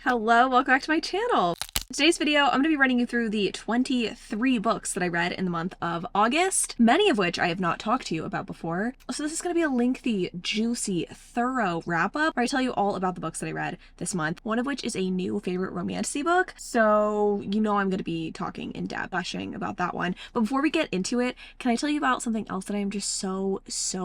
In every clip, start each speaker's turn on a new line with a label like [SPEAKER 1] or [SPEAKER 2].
[SPEAKER 1] Hello, welcome back to my channel. In today's video, I'm going to be running you through the 23 books that I read in the month of August, many of which I have not talked to you about before. So this is going to be a lengthy, juicy, thorough wrap-up where I tell you all about the books that I read this month, one of which is a new favorite romantasy book. So you know I'm going to be talking in depth, gushing about that one. But before we get into it, can I tell you about something else that I am just so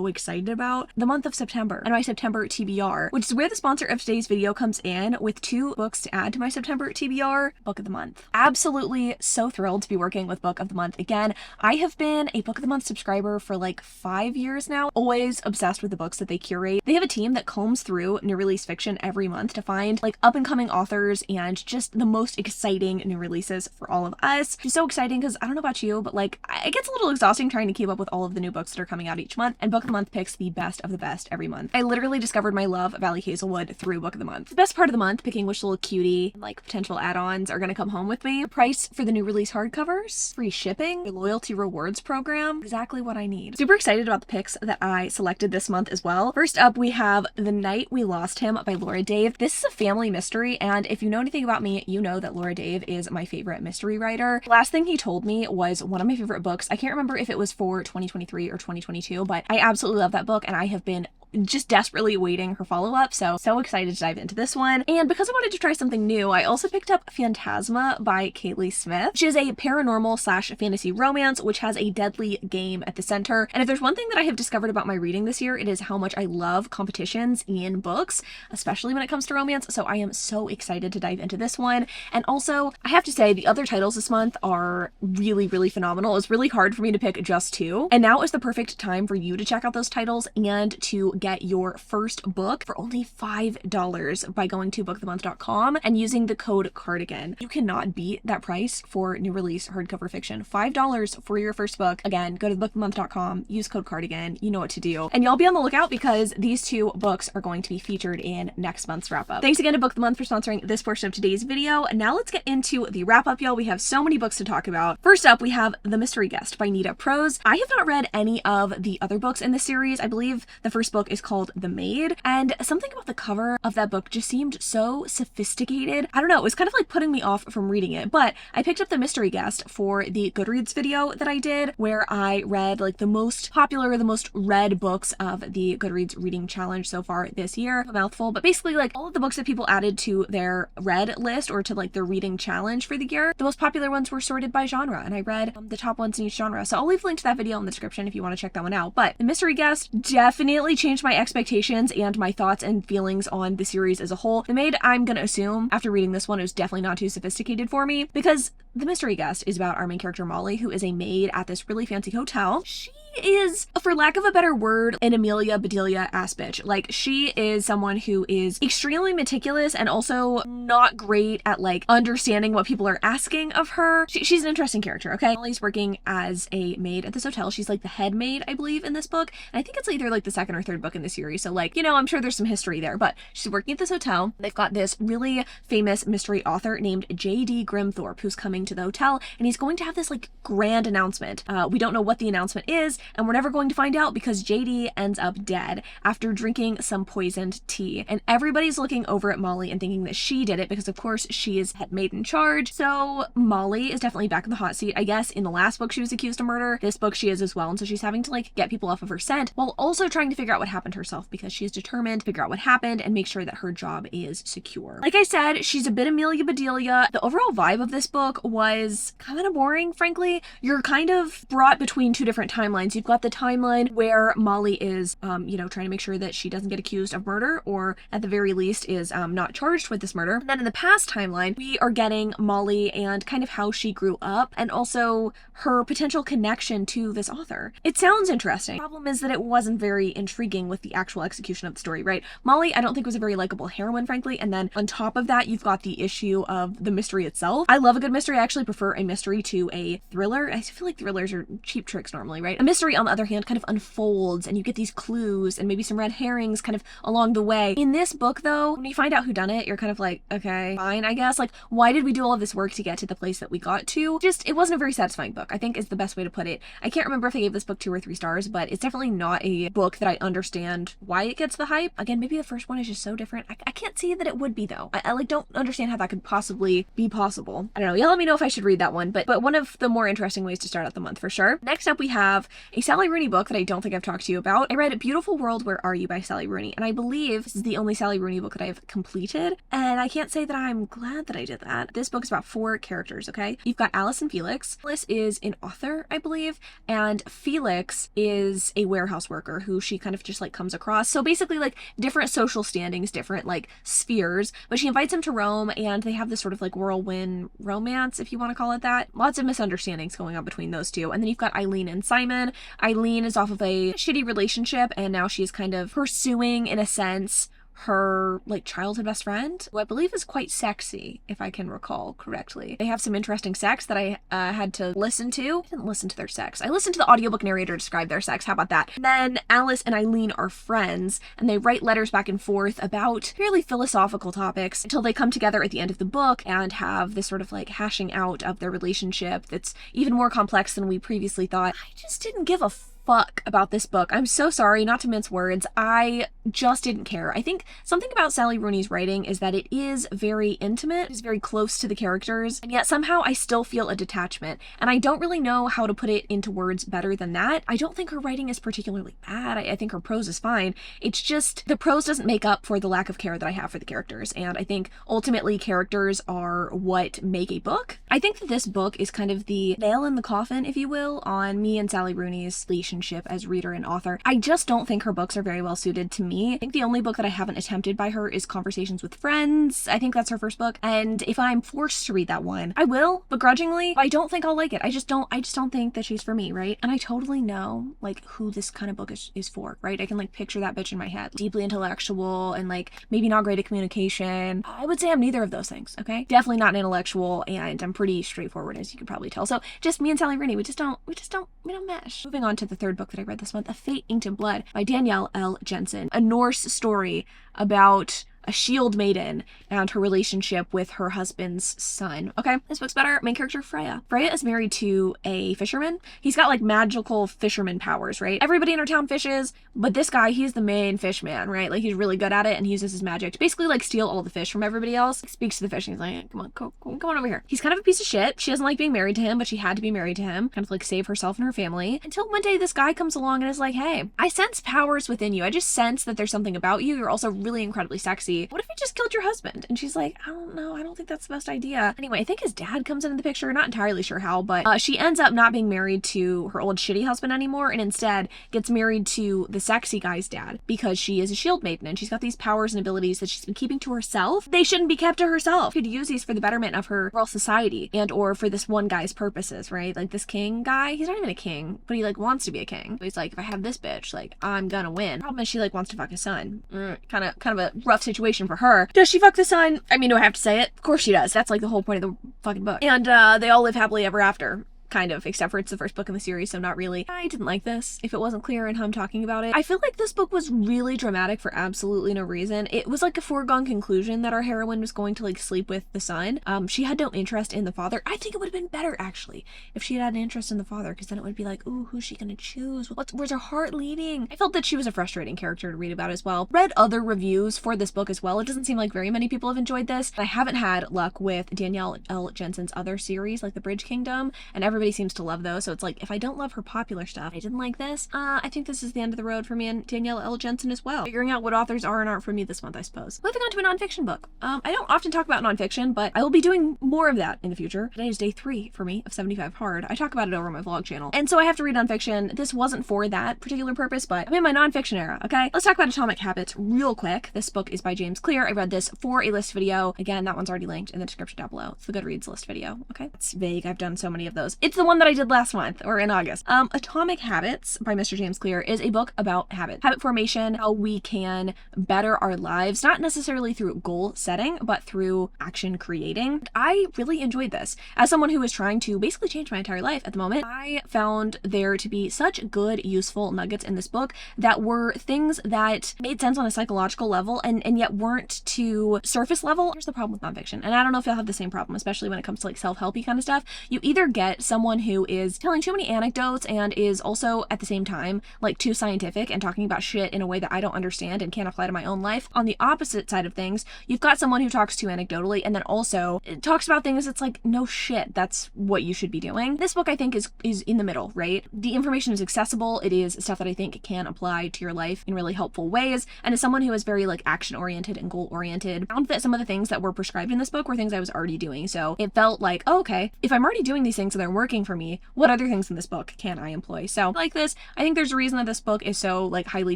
[SPEAKER 1] excited about? The month of September and my September TBR, which is where the sponsor of today's video comes in with 2 books to add to my September TBR. Book of the month. Absolutely so thrilled to be working with Book of the Month again. I have been a Book of the Month subscriber for like 5 years now, always obsessed with the books that they curate. They have a team that combs through new release fiction every month to find like up and coming authors and just the most exciting new releases for all of us. It's so exciting because I don't know about you, but like it gets a little exhausting trying to keep up with all of the new books that are coming out each month, and Book of the Month picks the best of the best every month. I literally discovered my love of Valley Hazelwood through Book of the Month. The best part of the month, picking which little cutie and like potential add-ons are gonna come home with me. The price for the new release hardcovers, free shipping, a loyalty rewards program, exactly what I need. Super excited about the picks that I selected this month as well. First up, we have The Night We Lost Him by Laura Dave. This is a family mystery, and if you know anything about me, you know that Laura Dave is my favorite mystery writer. The last thing he told me was one of my favorite books. I can't remember if it was for 2023 or 2022, but I absolutely love that book, and I have been just desperately awaiting her follow-up, so excited to dive into this one. And because I wanted to try something new, I also picked up Fantasma by Kaylee Smith, which is a paranormal / fantasy romance which has a deadly game at the center. And if there's one thing that I have discovered about my reading this year, it is how much I love competitions in books, especially when it comes to romance, so I am so excited to dive into this one. And also, I have to say, the other titles this month are really phenomenal. It's really hard for me to pick just 2, and now is the perfect time for you to check out those titles and to get your first book for only $5 by going to bookthemonth.com and using the code CARDIGAN. You cannot beat that price for new release hardcover fiction. $5 for your first book. Again, go to bookthemonth.com, use code CARDIGAN. You know what to do. And y'all be on the lookout because these 2 books are going to be featured in next month's wrap up. Thanks again to Book the Month for sponsoring this portion of today's video. And now let's get into the wrap up, y'all. We have so many books to talk about. First up, we have The Mystery Guest by Nita Prose. I have not read any of the other books in this series. I believe the first book is called The Maid, and something about the cover of that book just seemed so sophisticated. I don't know, it was kind of like putting me off from reading it, but I picked up The Mystery Guest for the Goodreads video that I did where I read like the most popular, the most read books of the Goodreads reading challenge so far this year. A mouthful, but basically like all of the books that people added to their read list or to like their reading challenge for the year, the most popular ones were sorted by genre, and I read the top ones in each genre. So I'll leave a link to that video in the description if you want to check that one out. But The Mystery Guest definitely changed my expectations and my thoughts and feelings on the series as a whole. The Maid, I'm gonna assume after reading this one, it was definitely not too sophisticated for me, because The Mystery Guest is about our main character Molly, who is a maid at this really fancy hotel. She is, for lack of a better word, an Amelia Bedelia ass bitch. Like, she is someone who is extremely meticulous and also not great at like understanding what people are asking of her. She's an interesting character, okay? Molly's working as a maid at this hotel. She's like the head maid, I believe, in this book. And I think it's either like the second or third book in the series. So like, you know, I'm sure there's some history there, but she's working at this hotel. They've got this really famous mystery author named J.D. Grimthorpe who's coming to the hotel, and he's going to have this like grand announcement. We don't know what the announcement is, and we're never going to find out because JD ends up dead after drinking some poisoned tea. And everybody's looking over at Molly and thinking that she did it because of course she is head maid in charge. So Molly is definitely back in the hot seat. I guess in the last book she was accused of murder. This book she is as well. And so she's having to like get people off of her scent while also trying to figure out what happened to herself, because she is determined to figure out what happened and make sure that her job is secure. Like I said, she's a bit Amelia Bedelia. The overall vibe of this book was kind of boring, frankly. You're kind of brought between 2 different timelines. You've got the timeline where Molly is, you know, trying to make sure that she doesn't get accused of murder, or at the very least is not charged with this murder. And then in the past timeline, we are getting Molly and kind of how she grew up, and also her potential connection to this author. It sounds interesting. The problem is that it wasn't very intriguing with the actual execution of the story, right? Molly, I don't think was a very likable heroine, frankly. And then on top of that, you've got the issue of the mystery itself. I love a good mystery. I actually prefer a mystery to a thriller. I feel like thrillers are cheap tricks normally, right? A mystery story, on the other hand, kind of unfolds and you get these clues and maybe some red herrings kind of along the way. In this book, though, when you find out who done it, you're kind of like, okay, fine, I guess. Like, why did we do all of this work to get to the place that we got to? Just, it wasn't a very satisfying book, I think is the best way to put it. I can't remember if I gave this book 2 or 3 stars, but it's definitely not a book that I understand why it gets the hype. Again, maybe the first one is just so different. I can't see that it would be, though. I like don't understand how that could possibly be possible. I don't know. Y'all let me know if I should read that one, but one of the more interesting ways to start out the month for sure. Next up, we have a Sally Rooney book that I don't think I've talked to you about. I read Beautiful World, Where Are You by Sally Rooney, and I believe this is the only Sally Rooney book that I've completed, and I can't say that I'm glad that I did that. This book is about 4 characters, okay? You've got Alice and Felix. Alice is an author, I believe, and Felix is a warehouse worker who she kind of just like comes across. So basically like different social standings, different like spheres, but she invites him to Rome and they have this sort of like whirlwind romance, if you want to call it that. Lots of misunderstandings going on between those two. And then you've got Eileen and Simon. Eileen is off of a shitty relationship and now she's kind of pursuing, in a sense, her like childhood best friend, who I believe is quite sexy, if I can recall correctly. They have some interesting sex that I had to listen to. I didn't listen to their sex. I listened to the audiobook narrator describe their sex. How about that? And then Alice and Eileen are friends and they write letters back and forth about fairly philosophical topics until they come together at the end of the book and have this sort of like hashing out of their relationship that's even more complex than we previously thought. I just didn't give a fuck about this book. I'm so sorry, not to mince words. I just didn't care. I think something about Sally Rooney's writing is that it is very intimate, it's very close to the characters, and yet somehow I still feel a detachment. And I don't really know how to put it into words better than that. I don't think her writing is particularly bad. I think her prose is fine. It's just the prose doesn't make up for the lack of care that I have for the characters. And I think ultimately characters are what make a book. I think that this book is kind of the nail in the coffin, if you will, on me and Sally Rooney's relationship as reader and author. I just don't think her books are very well suited to me. I think the only book that I haven't attempted by her is Conversations with Friends. I think that's her first book, and if I'm forced to read that one, I will, begrudgingly. I don't think I'll like it. I just don't think that she's for me, right? And I totally know like who this kind of book is for, right? I can like picture that bitch in my head. Deeply intellectual and like maybe not great at communication. I would say I'm neither of those things, okay? Definitely not an intellectual, and I'm pretty straightforward, as you can probably tell. So just me and Sally Rooney, we don't mesh. Moving on to the third book that I read this month, A Fate Inked in Blood by Danielle L. Jensen, a Norse story about a shield maiden and her relationship with her husband's son. Okay, this book's about our main character, Freya. Freya is married to a fisherman. He's got like magical fisherman powers, right? Everybody in our town fishes, but this guy, he's the main fish man, right? Like he's really good at it and he uses his magic to basically like steal all the fish from everybody else. He speaks to the fish and he's like, come on over here. He's kind of a piece of shit. She doesn't like being married to him, but she had to be married to him, kind of like save herself and her family, until one day this guy comes along and is like, hey, I sense powers within you. I just sense that there's something about you. You're also really incredibly sexy. What if you just killed your husband? And she's like, I don't know. I don't think that's the best idea. Anyway, I think his dad comes into the picture. Not entirely sure how, but she ends up not being married to her old shitty husband anymore and instead gets married to the sexy guy's dad because she is a shield maiden and she's got these powers and abilities that she's been keeping to herself. They shouldn't be kept to herself. She could use these for the betterment of her royal society and or for this one guy's purposes, right? Like this king guy, he's not even a king, but he like wants to be a king. So he's like, if I have this bitch, like I'm gonna win. Problem is she like wants to fuck his son. Kind of a rough situation for her. Does she fuck the son? I mean, do I have to say it? Of course she does. That's like the whole point of the fucking book. And they all live happily ever after. Kind of, except for it's the first book in the series, so not really. I didn't like this, if it wasn't clear in how I'm talking about it. I feel like this book was really dramatic for absolutely no reason. It was like a foregone conclusion that our heroine was going to like sleep with the son. She had no interest in the father. I think it would have been better actually if she had an interest in the father, because then it would be like, ooh, who's she gonna choose? Where's her heart leading? I felt that she was a frustrating character to read about as well. Read other reviews for this book as well. It doesn't seem like very many people have enjoyed this. I haven't had luck with Danielle L. Jensen's other series, like The Bridge Kingdom, and everybody seems to love those, so it's like if I don't love her popular stuff, I didn't like this, I think this is the end of the road for me and Danielle L. Jensen as well. Figuring out what authors are and aren't for me this month, I suppose. Moving on to a nonfiction book. I don't often talk about nonfiction, but I will be doing more of that in the future. Today is day 3 for me of 75 Hard. I talk about it over my vlog channel, and so I have to read nonfiction. This wasn't for that particular purpose, but I'm in my nonfiction era, okay? Let's talk about Atomic Habits real quick. This book is by James Clear. I read this for a list video. Again, that one's already linked in the description down below. It's the Goodreads list video, okay? It's vague. I've done so many of those. It's the one that I did last month, or in August. Atomic Habits by Mr. James Clear is a book about habit formation, how we can better our lives, not necessarily through goal setting, but through action creating. I really enjoyed this. As someone who is trying to basically change my entire life at the moment, I found there to be such good, useful nuggets in this book that were things that made sense on a psychological level and yet weren't too surface level. Here's the problem with nonfiction, and I don't know if you'll have the same problem, especially when it comes to like self-helpy kind of stuff. You either get someone who is telling too many anecdotes and is also at the same time like too scientific and talking about shit in a way that I don't understand and can't apply to my own life. On the opposite side of things, you've got someone who talks too anecdotally and then also talks about things that's like, no shit, that's what you should be doing. This book I think is in the middle, right? The information is accessible. It is stuff that I think can apply to your life in really helpful ways. And as someone who is very like action oriented and goal oriented, I found that some of the things that were prescribed in this book were things I was already doing. So it felt like, oh, okay, if I'm already doing these things and they're working for me, what other things in this book can I employ? So like this, I think there's a reason that this book is so like highly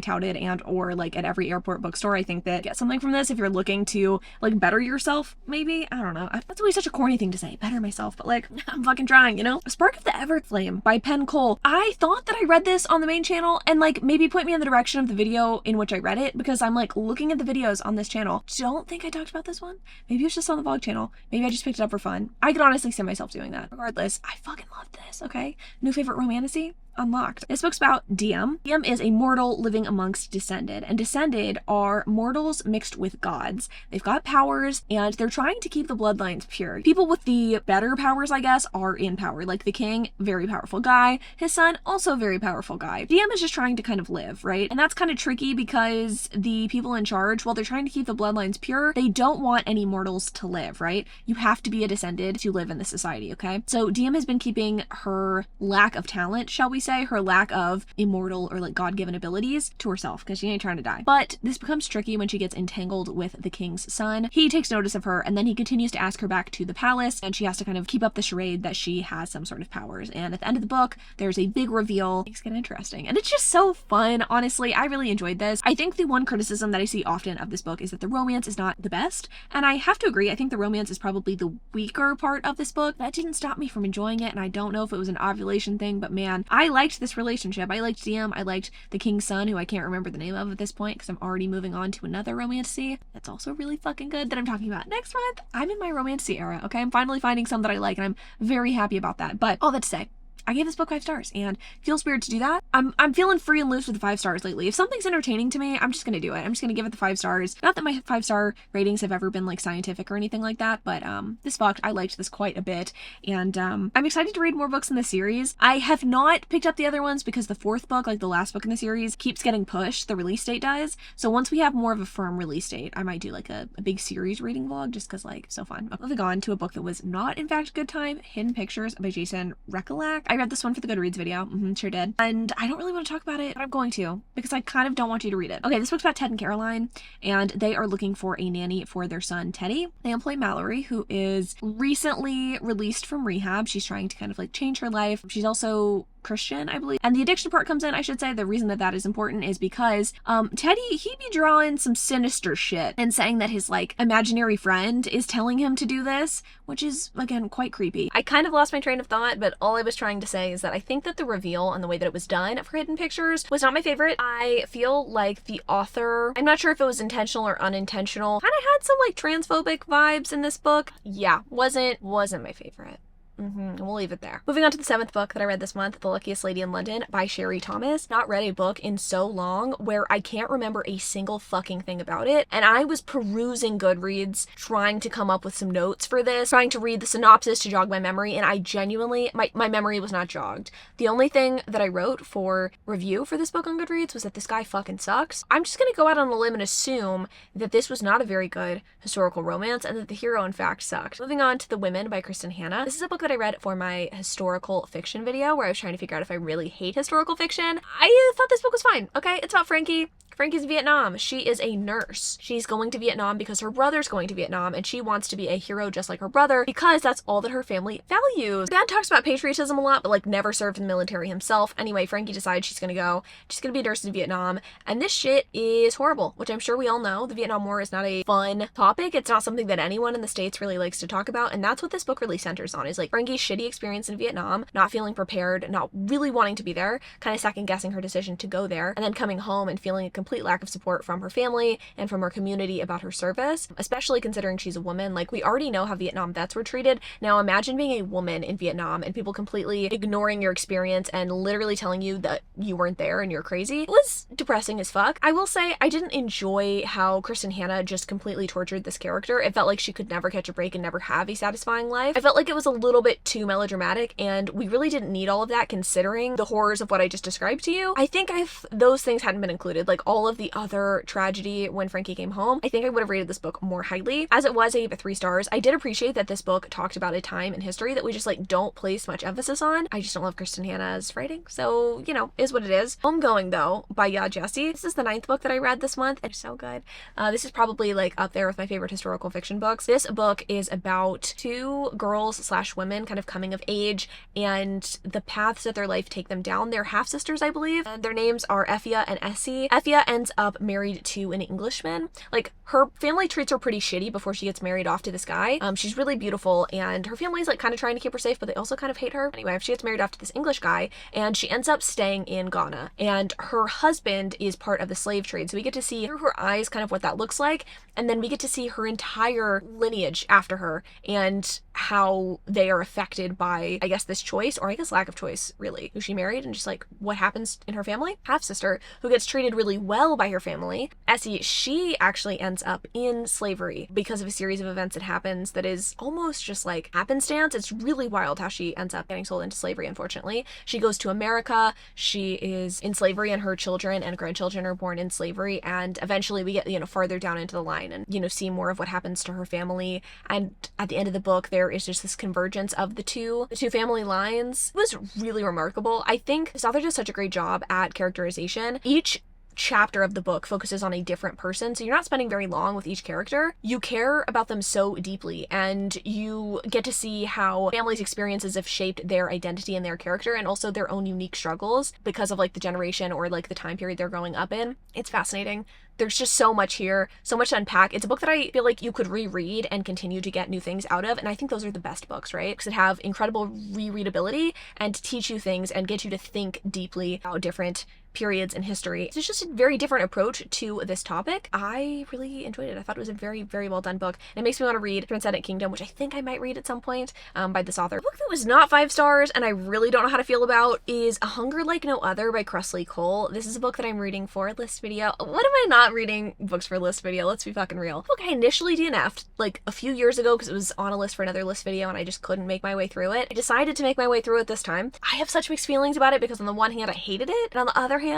[SPEAKER 1] touted and or like at every airport bookstore. I think that get something from this if you're looking to like better yourself, maybe. I don't know. That's always such a corny thing to say, better myself, but like I'm fucking trying, you know? Spark of the Everflame by Penpal. I thought that I read this on the main channel and like maybe point me in the direction of the video in which I read it, because I'm like looking at the videos on this channel. Don't think I talked about this one. Maybe it was just on the vlog channel. Maybe I just picked it up for fun. I could honestly see myself doing that. Regardless, I fucking love this, okay? New favorite romantasy? Unlocked. This book's about Diem. Diem is a mortal living amongst descended, and descended are mortals mixed with gods. They've got powers and they're trying to keep the bloodlines pure. People with the better powers, I guess, are in power. Like the king, very powerful guy. His son, also very powerful guy. Diem is just trying to kind of live, right? And that's kind of tricky because the people in charge, while they're trying to keep the bloodlines pure, they don't want any mortals to live, right? You have to be a descended to live in this society, okay? So Diem has been keeping her lack of talent, shall we say, her lack of immortal or like God-given abilities to herself because she ain't trying to die. But this becomes tricky when she gets entangled with the king's son. He takes notice of her and then he continues to ask her back to the palace, and she has to kind of keep up the charade that she has some sort of powers. And at the end of the book, there's a big reveal. Things get interesting. And it's just so fun. Honestly, I really enjoyed this. I think the one criticism that I see often of this book is that the romance is not the best. And I have to agree. I think the romance is probably the weaker part of this book. That didn't stop me from enjoying it. And I don't know if it was an ovulation thing, but man, I liked this relationship. I liked Diem. I liked the king's son, who I can't remember the name of at this point because I'm already moving on to another romantasy that's also really fucking good that I'm talking about next month. I'm in my romantasy era, okay? I'm finally finding some that I like and I'm very happy about that. But all that to say, I gave this book 5 stars and it feels weird to do that. I'm feeling free and loose with the 5 stars lately. If something's entertaining to me, I'm just gonna do it. I'm just gonna give it the 5 stars. Not that my 5-star ratings have ever been like scientific or anything like that, but this book, I liked this quite a bit, and I'm excited to read more books in the series. I have not picked up the other ones because the 4th book, like the last book in the series, keeps getting pushed. The release date does. So once we have more of a firm release date, I might do like a big series reading vlog just because like so fun. Moving on to a book that was not in fact a good time, Hidden Pictures by Jason Recolak. I read this one for the Goodreads video. Sure did. And I don't really want to talk about it, but I'm going to because I kind of don't want you to read it. Okay, this book's about Ted and Caroline, and they are looking for a nanny for their son, Teddy. They employ Mallory, who is recently released from rehab. She's trying to kind of like change her life. She's also Christian, I believe. And the addiction part comes in, I should say. The reason that is important is because Teddy, he be drawing some sinister shit and saying that his like imaginary friend is telling him to do this, which is again quite creepy. I kind of lost my train of thought, but all I was trying to say is that I think that the reveal and the way that it was done for Hidden Pictures was not my favorite. I feel like the author, I'm not sure if it was intentional or unintentional, kind of had some like transphobic vibes in this book. Yeah, wasn't my favorite. We'll leave it there. Moving on to the 7th book that I read this month, The Luckiest Lady in London by Sherry Thomas. Not read a book in so long where I can't remember a single fucking thing about it. And I was perusing Goodreads, trying to come up with some notes for this, trying to read the synopsis to jog my memory, and I genuinely, my memory was not jogged. The only thing that I wrote for review for this book on Goodreads was that this guy fucking sucks. I'm just gonna go out on a limb and assume that this was not a very good historical romance and that the hero in fact sucked. Moving on to The Women by Kristen Hanna. This is a book that I read for my historical fiction video where I was trying to figure out if I really hate historical fiction. I thought this book was fine, okay? It's about Frankie. Frankie's in Vietnam. She is a nurse. She's going to Vietnam because her brother's going to Vietnam, and she wants to be a hero just like her brother because that's all that her family values. Dad talks about patriotism a lot, but like never served in the military himself. Anyway, Frankie decides she's gonna go. She's gonna be a nurse in Vietnam, and this shit is horrible, which I'm sure we all know. The Vietnam War is not a fun topic. It's not something that anyone in the States really likes to talk about, and that's what this book really centers on, is like Frankie's shitty experience in Vietnam, not feeling prepared, not really wanting to be there, kind of second guessing her decision to go there, and then coming home and feeling a complete lack of support from her family and from her community about her service, especially considering she's a woman. Like, we already know how Vietnam vets were treated. Now imagine being a woman in Vietnam and people completely ignoring your experience and literally telling you that you weren't there and you're crazy. It was depressing as fuck. I will say I didn't enjoy how Kristen Hanna just completely tortured this character. It felt like she could never catch a break and never have a satisfying life. I felt like it was a little bit too melodramatic, and we really didn't need all of that considering the horrors of what I just described to you. I think if those things hadn't been included, like all of the other tragedy when Frankie came home, I think I would have rated this book more highly. As it was, I gave it 3 stars. I did appreciate that this book talked about a time in history that we just like don't place much emphasis on. I just don't love Kristen Hanna's writing, so you know, is what it is. Homegoing though by Ya Jessie. This is the 9th book that I read this month, and it's so good. This is probably like up there with my favorite historical fiction books. This book is about 2 girls / women kind of coming of age and the paths that their life take them down. They're half sisters, I believe, and their names are Effia and Essie. Effia ends up married to an Englishman. Like, her family treats her pretty shitty before she gets married off to this guy. She's really beautiful, and her family's like kind of trying to keep her safe, but they also kind of hate her. Anyway, she gets married off to this English guy, and she ends up staying in Ghana, and her husband is part of the slave trade, so we get to see through her eyes kind of what that looks like, and then we get to see her entire lineage after her and how they are affected by, I guess, this choice, or I guess lack of choice, really, who she married, and just like what happens in her family. Half-sister who gets treated really well by her family. Essie, she actually ends up in slavery because of a series of events that happens that is almost just like happenstance. It's really wild how she ends up getting sold into slavery, unfortunately. She goes to America, she is in slavery, and her children and grandchildren are born in slavery, and eventually we get, you know, farther down into the line and, you know, see more of what happens to her family. And at the end of the book, there is just this convergence of the two family lines. It was really remarkable. I think this author does such a great job at characterization. Each chapter of the book focuses on a different person, so you're not spending very long with each character. You care about them so deeply, and you get to see how families' experiences have shaped their identity and their character, and also their own unique struggles because of like the generation or like the time period they're growing up in. It's fascinating. There's just so much here, so much to unpack. It's a book that I feel like you could reread and continue to get new things out of, and I think those are the best books, right? Because it have incredible rereadability and teach you things and get you to think deeply about different periods in history. It's just a very different approach to this topic. I really enjoyed it. I thought it was a very, very well done book. And it makes me want to read Transcendent Kingdom, which I think I might read at some point, by this author. A book that was not 5 stars and I really don't know how to feel about is A Hunger Like No Other by Cressley Cole. This is a book that I'm reading for a list video. What am I not reading books for a list video? Let's be fucking real. Book I initially DNF'd like a few years ago because it was on a list for another list video and I just couldn't make my way through it. I decided to make my way through it this time. I have such mixed feelings about it because on the one hand I hated it, and on the other hand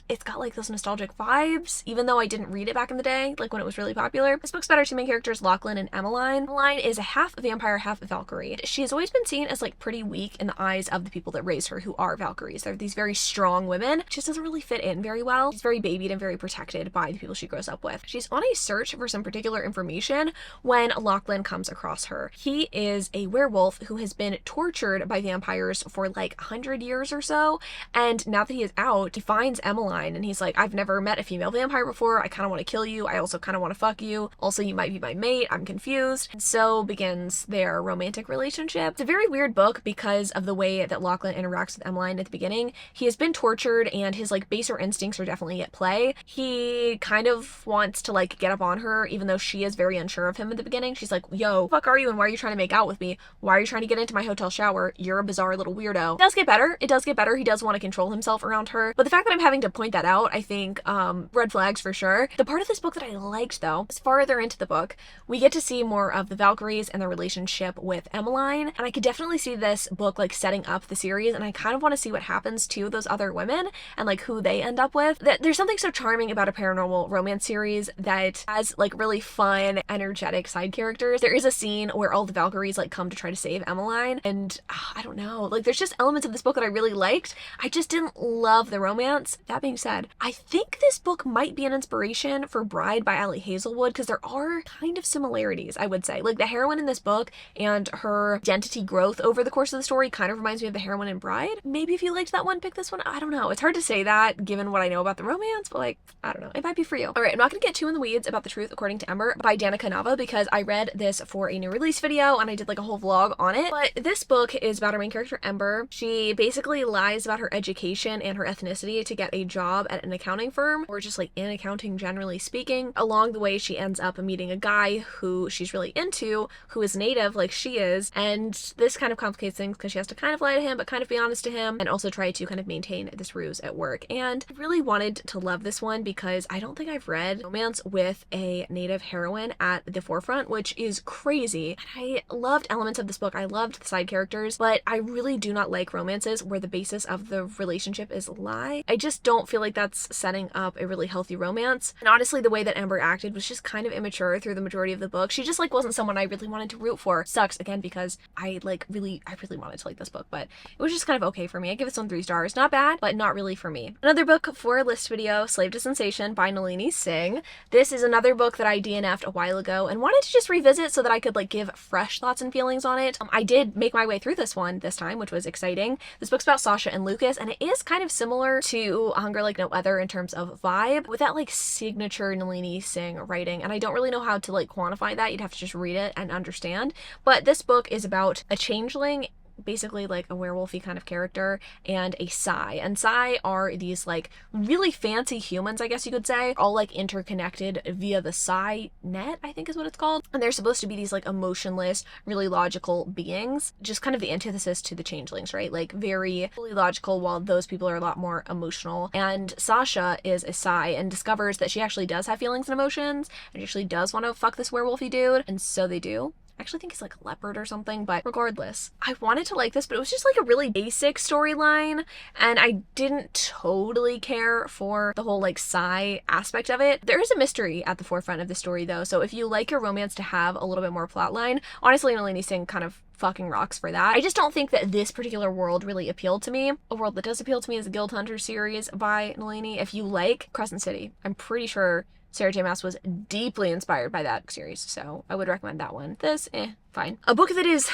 [SPEAKER 1] it's got like those nostalgic vibes, even though I didn't read it back in the day, like when it was really popular. This book's about our 2 main characters, Lachlan and Emmeline. Emmeline is a half vampire, half Valkyrie. She has always been seen as like pretty weak in the eyes of the people that raised her, who are Valkyries. They're these very strong women. She just doesn't really fit in very well. She's very babied and very protected by the people she grows up with. She's on a search for some particular information when Lachlan comes across her. He is a werewolf who has been tortured by vampires for like 100 years or so, and now that he is out, he finds Emmeline and he's like, I've never met a female vampire before. I kind of want to kill you. I also kind of want to fuck you. Also, you might be my mate. I'm confused. And so begins their romantic relationship. It's a very weird book because of the way that Lachlan interacts with Emmeline at the beginning. He has been tortured and his like baser instincts are definitely at play. He kind of wants to like get up on her even though she is very unsure of him at the beginning. She's like, yo, fuck are you and why are you trying to make out with me? Why are you trying to get into my hotel shower? You're a bizarre little weirdo. It does get better. It does get better. He does want to control himself around her. But the fact that I'm having to point that out, I think, red flags for sure. The part of this book that I liked though, is farther into the book, we get to see more of the Valkyries and their relationship with Emmeline. And I could definitely see this book like setting up the series, and I kind of want to see what happens to those other women and like who they end up with. There's something so charming about a paranormal annual romance series that has like really fun, energetic side characters. There is a scene where all the Valkyries like come to try to save Emmeline, and I don't know, like there's just elements of this book that I really liked. I just didn't love the romance. That being said, I think this book might be an inspiration for Bride by Ali Hazelwood, because there are kind of similarities, I would say. Like the heroine in this book and her identity growth over the course of the story kind of reminds me of the heroine in Bride. Maybe if you liked that one, pick this one. I don't know. It's hard to say that given what I know about the romance, but like, I don't know. It might be for you. All right, I'm not going to get too in the weeds about The Truth According to Ember by Danica Nava, because I read this for a new release video and I did like a whole vlog on it. But this book is about our main character, Ember. She basically lies about her education and her ethnicity to get a job at an accounting firm, or just like in accounting generally speaking. Along the way, she ends up meeting a guy who she's really into, who is native like she is, and this kind of complicates things because she has to kind of lie to him but kind of be honest to him, and also try to kind of maintain this ruse at work. And I really wanted to love this one because I don't think I've read romance with a native heroine at the forefront, which is crazy. And I loved elements of this book. I loved the side characters, but I really do not like romances where the basis of the relationship is a lie. I just don't feel like that's setting up a really healthy romance. And honestly, the way that Ember acted was just kind of immature through the majority of the book. She just like wasn't someone I really wanted to root for. Sucks again because I really wanted to like this book, but it was just kind of okay for me. I give this one 3 stars. Not bad, but not really for me. Another book for a list video, Slave to Sensation by Nalini Singh. This is another book that I DNF'd a while ago and wanted to just revisit so that I could like give fresh thoughts and feelings on it. I did make my way through this one this time, which was exciting. This book's about Sasha and Lucas, and it is kind of similar to A Hunger Like No Other in terms of vibe, with that like signature Nalini Singh writing, and I don't really know how to like quantify that. You'd have to just read it and understand. But this book is about a changeling, basically like a werewolfy kind of character, and a Psy. And Psy are these like really fancy humans, I guess you could say, all like interconnected via the Psy net, I think is what it's called. And they're supposed to be these like emotionless, really logical beings, just kind of the antithesis to the changelings, right? Like very fully logical, while those people are a lot more emotional. And Sasha is a Psy and discovers that she actually does have feelings and emotions, and actually does want to fuck this werewolfy dude, and so they do. I actually think he's like a leopard or something, but regardless, I wanted to like this, but it was just like a really basic storyline, and I didn't totally care for the whole like Psy aspect of it. There is a mystery at the forefront of the story though, so if you like your romance to have a little bit more plotline, honestly, Nalini Singh kind of fucking rocks for that. I just don't think that this particular world really appealed to me. A world that does appeal to me is the Guild Hunter series by Nalini. If you like Crescent City, I'm pretty sure Sarah J. Maas was deeply inspired by that series, so I would recommend that one. This, fine. A book that is,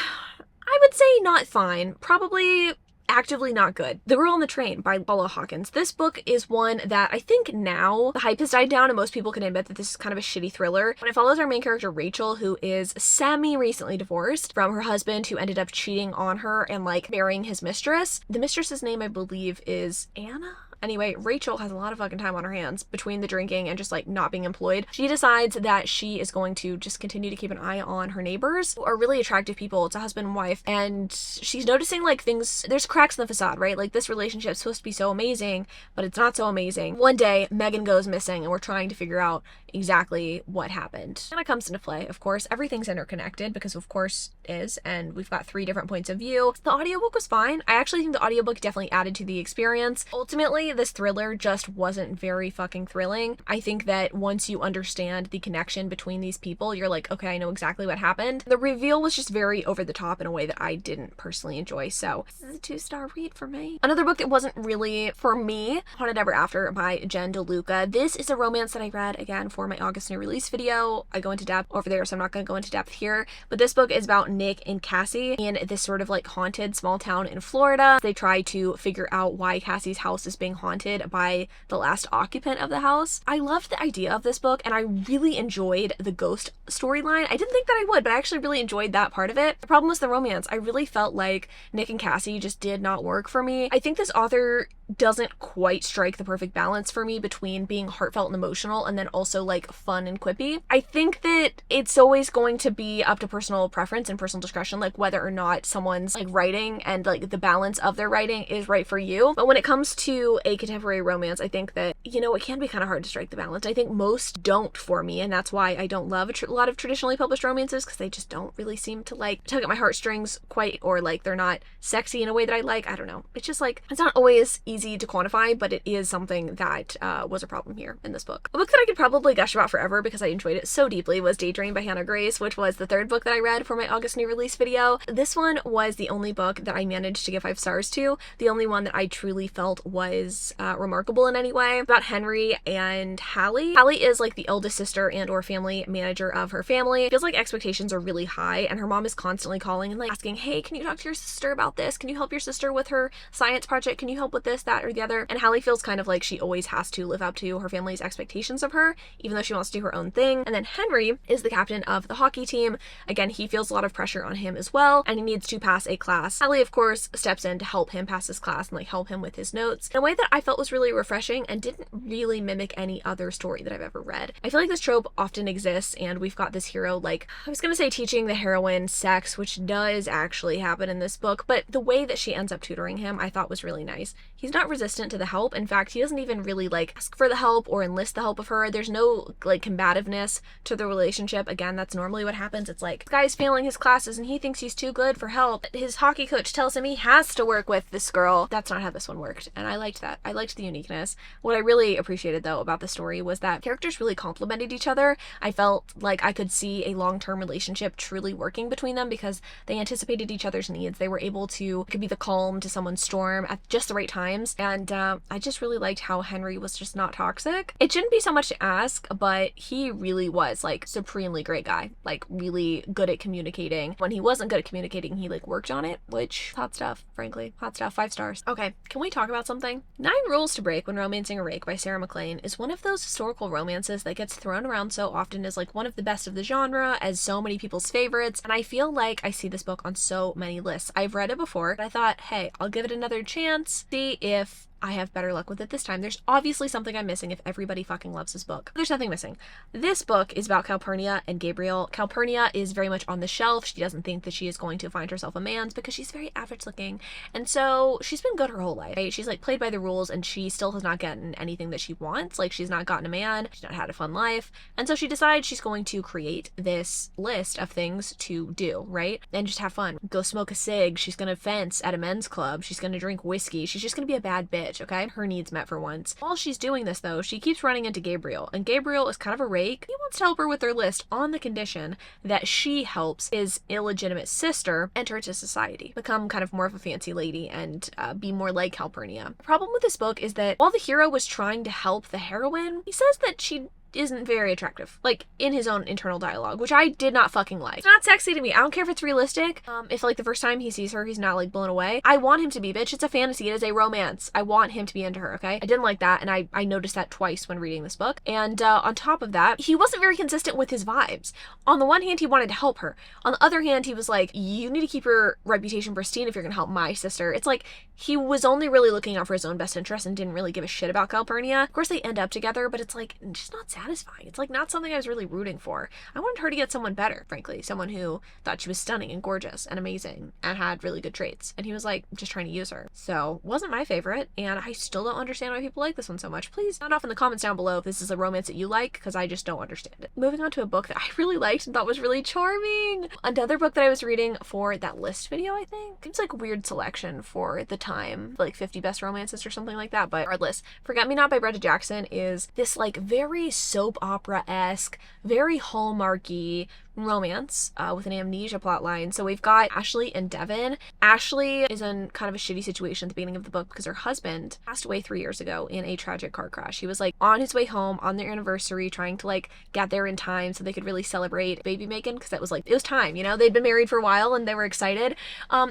[SPEAKER 1] I would say not fine, probably actively not good. The Girl on the Train by Paula Hawkins. This book is one that I think now the hype has died down and most people can admit that this is kind of a shitty thriller. But it follows our main character Rachel, who is semi-recently divorced from her husband, who ended up cheating on her and like marrying his mistress. The mistress's name, I believe, is Anna? Anyway, Rachel has a lot of fucking time on her hands between the drinking and just like not being employed. She decides that she is going to just continue to keep an eye on her neighbors, who are really attractive people. It's a husband and wife, and she's noticing like things, there's cracks in the facade, right? Like this relationship's supposed to be so amazing, but it's not so amazing. One day, Megan goes missing and we're trying to figure out exactly what happened. And it comes into play, of course. Everything's interconnected because of course it is, and we've got 3 different points of view. The audiobook was fine. I actually think the audiobook definitely added to the experience. Ultimately, this thriller just wasn't very fucking thrilling. I think that once you understand the connection between these people, you're like, okay, I know exactly what happened. The reveal was just very over the top in a way that I didn't personally enjoy, so this is a 2-star read for me. Another book that wasn't really for me, Haunted Ever After by Jen DeLuca. This is a romance that I read again for my August new release video. I go into depth over there, so I'm not going to go into depth here, but this book is about Nick and Cassie in this sort of like haunted small town in Florida. They try to figure out why Cassie's house is being haunted by the last occupant of the house. I loved the idea of this book and I really enjoyed the ghost storyline. I didn't think that I would, but I actually really enjoyed that part of it. The problem was the romance. I really felt like Nick and Cassie just did not work for me. I think this author doesn't quite strike the perfect balance for me between being heartfelt and emotional and then also like fun and quippy. I think that it's always going to be up to personal preference and personal discretion, like whether or not someone's like writing and like the balance of their writing is right for you. But when it comes to a contemporary romance, I think that, you know, it can be kind of hard to strike the balance. I think most don't for me, and that's why I don't love a lot of traditionally published romances, because they just don't really seem to like tug at my heartstrings quite, or like they're not sexy in a way that I like. I don't know. It's just like, it's not always easy easy to quantify, but it is something that was a problem here in this book. A book that I could probably gush about forever because I enjoyed it so deeply was Daydream by Hannah Grace, which was the third book that I read for my August new release video. This one was the only book that I managed to give 5 stars to, the only one that I truly felt was remarkable in any way. About Henry and Hallie. Hallie is like the eldest sister and or family manager of her family. It feels like expectations are really high, and her mom is constantly calling and like asking, hey, can you talk to your sister about this? Can you help your sister with her science project? Can you help with this, that, or the other? And Hallie feels kind of like she always has to live up to her family's expectations of her, even though she wants to do her own thing. And then Henry is the captain of the hockey team. Again, he feels a lot of pressure on him as well, and he needs to pass a class. Hallie, of course, steps in to help him pass his class and like help him with his notes in a way that I felt was really refreshing and didn't really mimic any other story that I've ever read. I feel like this trope often exists, and we've got this hero, like, I was gonna say teaching the heroine sex, which does actually happen in this book, but the way that she ends up tutoring him I thought was really nice. He's not resistant to the help. In fact, he doesn't even really like ask for the help or enlist the help of her. There's no like combativeness to the relationship. Again, that's normally what happens. It's like, this guy's failing his classes and he thinks he's too good for help. His hockey coach tells him he has to work with this girl. That's not how this one worked, and I liked that. I liked the uniqueness. What I really appreciated though about the story was that characters really complemented each other. I felt like I could see a long-term relationship truly working between them because they anticipated each other's needs. They were able to could be the calm to someone's storm at just the right times, and I just really liked how Henry was just not toxic. It shouldn't be so much to ask, but he really was like supremely great guy, like really good at communicating. When he wasn't good at communicating, he like worked on it, which hot stuff, frankly. Hot stuff, 5 stars. Okay, can we talk about something? 9 Rules to Break When Romancing a Rake by Sarah MacLean is one of those historical romances that gets thrown around so often as like one of the best of the genre, as so many people's favorites, and I feel like I see this book on so many lists. I've read it before, but I thought, hey, I'll give it another chance, see if I have better luck with it this time. There's obviously something I'm missing if everybody fucking loves this book. There's nothing missing. This book is about Calpurnia and Gabriel. Calpurnia is very much on the shelf. She doesn't think that she is going to find herself a man's because she's very average looking. And so she's been good her whole life, right? She's like played by the rules, and she still has not gotten anything that she wants. Like, she's not gotten a man. She's not had a fun life. And so she decides she's going to create this list of things to do, right? And just have fun. Go smoke a cig. She's going to fence at a men's club. She's going to drink whiskey. She's just going to be a bad bitch. Okay, her needs met for once. While she's doing this though, she keeps running into Gabriel, and Gabriel is kind of a rake. He wants to help her with her list on the condition that she helps his illegitimate sister enter into society, become kind of more of a fancy lady, and be more like Calpurnia. The problem with this book is that while the hero was trying to help the heroine, he says that she isn't very attractive, like in his own internal dialogue, which I did not fucking like. It's not sexy to me. I don't care if it's realistic. If like the first time he sees her, he's not like blown away. I want him to be, bitch. It's a fantasy. It is a romance. I want him to be into her, okay? I didn't like that, and I noticed that twice when reading this book. And on top of that, he wasn't very consistent with his vibes. On the one hand, he wanted to help her. On the other hand, he was like, you need to keep your reputation pristine if you're gonna help my sister. It's like he was only really looking out for his own best interest and didn't really give a shit about Calpurnia. Of course, they end up together, but it's like just not satisfying. It's like not something I was really rooting for. I wanted her to get someone better, frankly, someone who thought she was stunning and gorgeous and amazing and had really good traits, and he was like just trying to use her. So wasn't my favorite, and I still don't understand why people like this one so much. Please sound off in the comments down below if this is a romance that you like, because I just don't understand it. Moving on to a book that I really liked and thought was really charming. Another book that I was reading for that list video, I think. It's like a weird selection for the time, like 50 best romances or something like that, but regardless, Forget Me Not by Brenda Jackson is this like very soap opera-esque, very hallmarky romance with an amnesia plotline. So we've got Ashley and Devin. Ashley is in kind of a shitty situation at the beginning of the book because her husband passed away 3 years ago in a tragic car crash. He was like on his way home on their anniversary, trying to like get there in time so they could really celebrate baby making, because that was like, it was time, you know, they'd been married for a while and they were excited.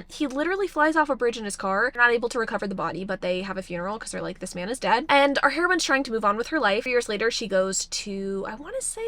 [SPEAKER 1] He literally flies off a bridge in his car. They're not able to recover the body, but they have a funeral because they're like, this man is dead. And our heroine's trying to move on with her life. 3 years later, she goes to, I want to say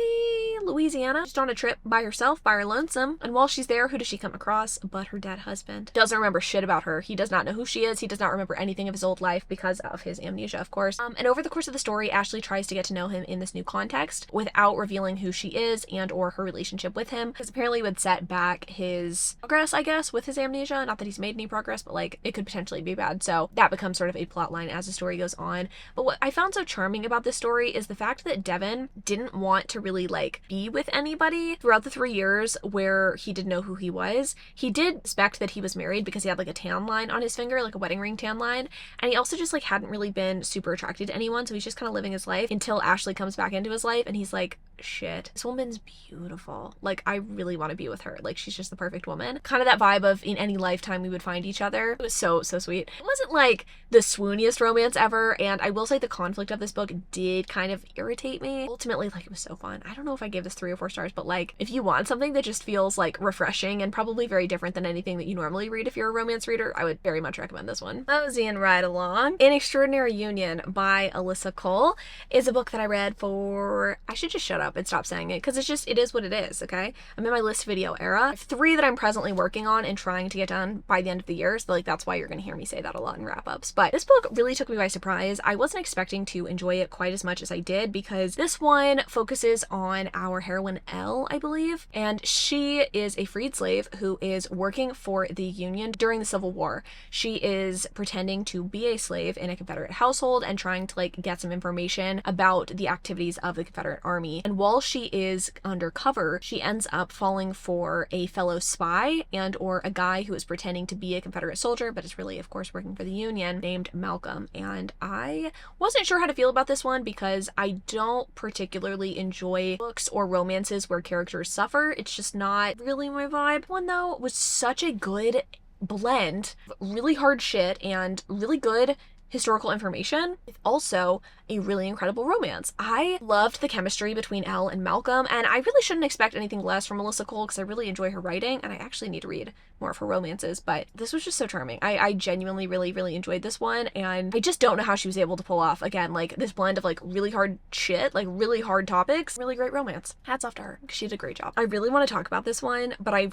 [SPEAKER 1] Louisiana, just on a trip by herself, by her lonesome. And while she's there, who does she come across but her dead husband? Doesn't remember shit about her. He does not know who she is. He does not remember anything of his old life because of his amnesia, of course. And over the course of the story, Ashley tries to get to know him in this new context without revealing who she is and or her relationship with him, because apparently it would set back his progress, I guess, with his amnesia. Not that he's made any progress, but like it could potentially be bad. So that becomes sort of a plot line as the story goes on. But what I found so charming about this story is the fact that Devin didn't want to really like be with anybody throughout the 3 years where he didn't know who he was. He did suspect that he was married because he had like a tan line on his finger, like a wedding ring tan line. And he also just like hadn't really been super attracted to anyone. So he's just kind of living his life until Ashley comes back into his life and he's like, shit, this woman's beautiful. Like, I really want to be with her. Like, she's just the perfect woman. Kind of that vibe of in any lifetime we would find each other. It was so sweet. It wasn't like the swooniest romance ever, and I will say the conflict of this book did kind of irritate me. Ultimately, like, it was so fun. I don't know if I gave this 3 or 4 stars, but like, if you want something that just feels like refreshing and probably very different than anything that you normally read if you're a romance reader, I would very much recommend this one. Moseying right along. An Extraordinary Union by Alyssa Cole is a book that I read for, I should just shut up and stop saying it because it is what it is, okay? I'm in my list video era. I have 3 that I'm presently working on and trying to get done by the end of the year, so like that's why you're gonna hear me say that a lot in wrap-ups. But this book really took me by surprise. I wasn't expecting to enjoy it quite as much as I did because this one focuses on our heroine Elle, I believe, and she is a freed slave who is working for the Union during the Civil War. She is pretending to be a slave in a Confederate household and trying to like get some information about the activities of the Confederate Army. And while she is undercover, she ends up falling for a fellow spy and or a guy who is pretending to be a Confederate soldier but is really of course working for the Union, named Malcolm. And I wasn't sure how to feel about this one because I don't particularly enjoy books or romances where characters suffer. It's just not really my vibe. One though was such a good blend of really hard shit and really good historical information with also a really incredible romance. I loved the chemistry between Elle and Malcolm, and I really shouldn't expect anything less from Alyssa Cole because I really enjoy her writing and I actually need to read more of her romances, but this was just so charming. I genuinely really enjoyed this one, and I just don't know how she was able to pull off, again, like this blend of like really hard shit, like really hard topics, really great romance. Hats off to her because she did a great job. I really want to talk about this one, but I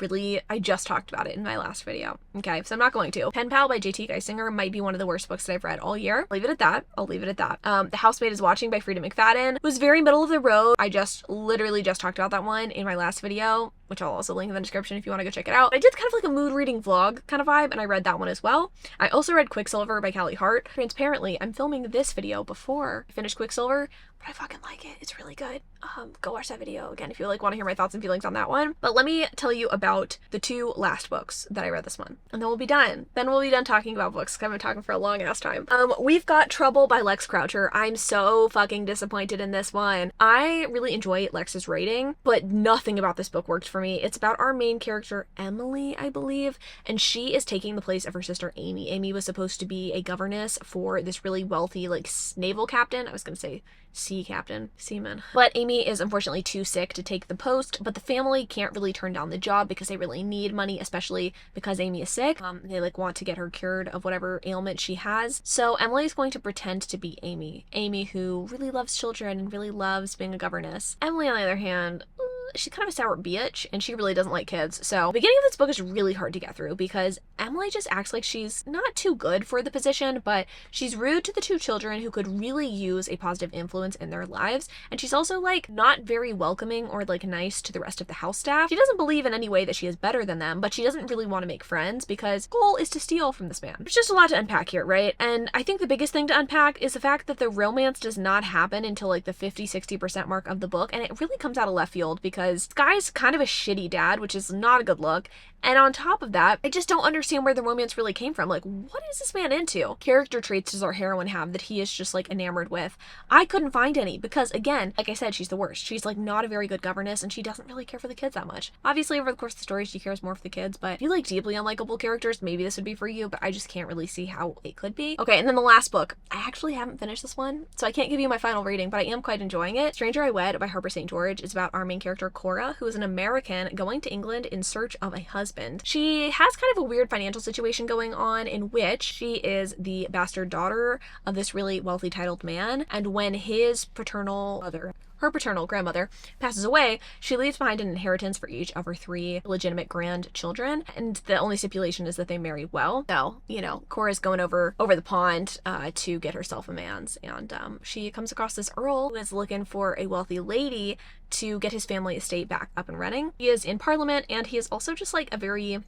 [SPEAKER 1] just talked about it in my last video. Okay, so I'm not going to. Penpal by JT Geisinger might be one of the worst books that I've read all year. Leave it at that. I'll leave it at that. The Housemaid is Watching by Frida McFadden was very middle of the road. I literally just talked about that one in my last video, which I'll also link in the description if you want to go check it out. I did kind of like a mood reading vlog kind of vibe, and I read that one as well. I also read Quicksilver by Callie Hart. Transparently, I'm filming this video before I finish Quicksilver, but I fucking like it. It's really good. Go watch that video again if you like want to hear my thoughts and feelings on that one. But let me tell you about the 2 last books that I read this month, and then we'll be done. Then we'll be done talking about books because I've been talking for a long ass time. We've got Trouble by Lex Croucher. I'm so fucking disappointed in this one. I really enjoy Lex's writing, but nothing about this book worked for me. It's about our main character, Emily, I believe, and she is taking the place of her sister, Amy. Amy was supposed to be a governess for this really wealthy, like, naval captain. I was gonna say sea captain, seaman. But Amy is unfortunately too sick to take the post, but the family can't really turn down the job because they really need money, especially because Amy is sick. They like want to get her cured of whatever ailment she has. So Emily is going to pretend to be Amy. Amy who really loves children and really loves being a governess. Emily, on the other hand, she's kind of a sour bitch and she really doesn't like kids. So the beginning of this book is really hard to get through because Emily just acts like she's not too good for the position, but she's rude to the 2 children who could really use a positive influence in their lives. And she's also like not very welcoming or like nice to the rest of the house staff. She doesn't believe in any way that she is better than them, but she doesn't really want to make friends because the goal is to steal from this man. There's just a lot to unpack here, right? And I think the biggest thing to unpack is the fact that the romance does not happen until like the 50-60% mark of the book, and it really comes out of left field because this guy's kind of a shitty dad, which is not a good look. And on top of that, I just don't understand where the romance really came from. Like, what is this man into? Character traits does our heroine have that he is just like enamored with? I couldn't find any because, again, like I said, she's the worst. She's like not a very good governess and she doesn't really care for the kids that much. Obviously, over the course of the story, she cares more for the kids, but if you like deeply unlikable characters, maybe this would be for you, but I just can't really see how it could be. Okay, and then the last book. I actually haven't finished this one, so I can't give you my final rating, but I am quite enjoying it. Stranger I Wed by Harper St. George is about our main character, Cora, who is an American going to England in search of a husband. She has kind of a weird financial situation going on in which she is the bastard daughter of this really wealthy titled man, and when his her paternal grandmother passes away, she leaves behind an inheritance for each of her 3 legitimate grandchildren, and the only stipulation is that they marry well. So, you know, Cora's going over the pond to get herself a man's, and she comes across this earl who is looking for a wealthy lady to get his family estate back up and running. He is in Parliament, and he is also just like a very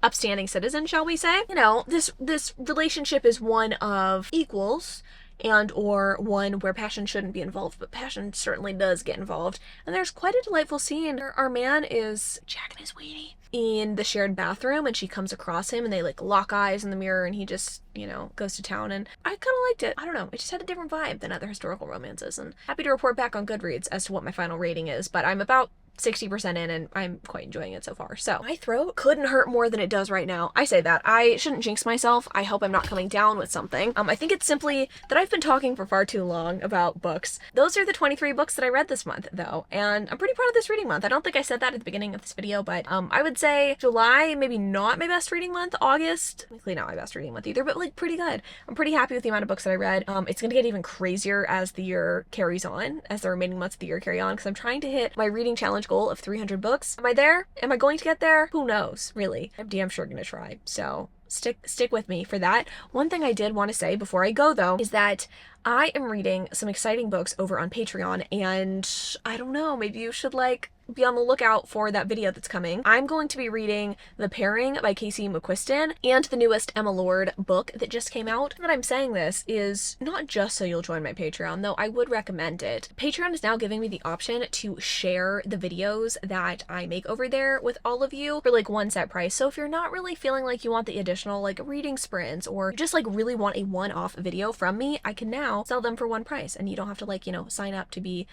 [SPEAKER 1] upstanding citizen, shall we say. You know, this relationship is one of equals, and or one where passion shouldn't be involved, but passion certainly does get involved. And there's quite a delightful scene where our man is jacking his weenie in the shared bathroom, and she comes across him and they like lock eyes in the mirror, and he just, you know, goes to town. And I kind of liked it. I don't know, it just had a different vibe than other historical romances, and happy to report back on Goodreads as to what my final rating is, but I'm about 60% in and I'm quite enjoying it so far. So my throat couldn't hurt more than it does right now. I say that. I shouldn't jinx myself. I hope I'm not coming down with something. I think it's simply that I've been talking for far too long about books. Those are the 23 books that I read this month though, and I'm pretty proud of this reading month. I don't think I said that at the beginning of this video, but I would say July, maybe not my best reading month. August, technically not my best reading month either, but like pretty good. I'm pretty happy with the amount of books that I read. It's gonna get even crazier as the year carries on, as the remaining months of the year carry on, because I'm trying to hit my reading challenge goal of 300 books. Am I there? Am I going to get there? Who knows, really. I'm damn sure gonna try. So stick with me for that. One thing I did want to say before I go though is that I am reading some exciting books over on Patreon, and I don't know, maybe you should like be on the lookout for that video that's coming. I'm going to be reading The Pairing by Casey McQuiston and the newest Emma Lord book that just came out. And that I'm saying this is not just so you'll join my Patreon, though I would recommend it. Patreon is now giving me the option to share the videos that I make over there with all of you for like one set price. So if you're not really feeling like you want the additional like reading sprints, or just like really want a one-off video from me, I can now sell them for one price, and you don't have to like, you know, sign up to be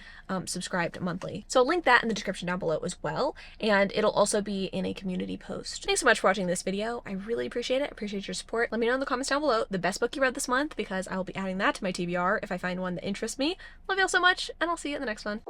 [SPEAKER 1] subscribed monthly. So I'll link that in the description down below as well, and it'll also be in a community post. Thanks so much for watching this video. I really appreciate it. I appreciate your support. Let me know in the comments down below the best book you read this month, because I will be adding that to my TBR if I find one that interests me. Love y'all so much, and I'll see you in the next one.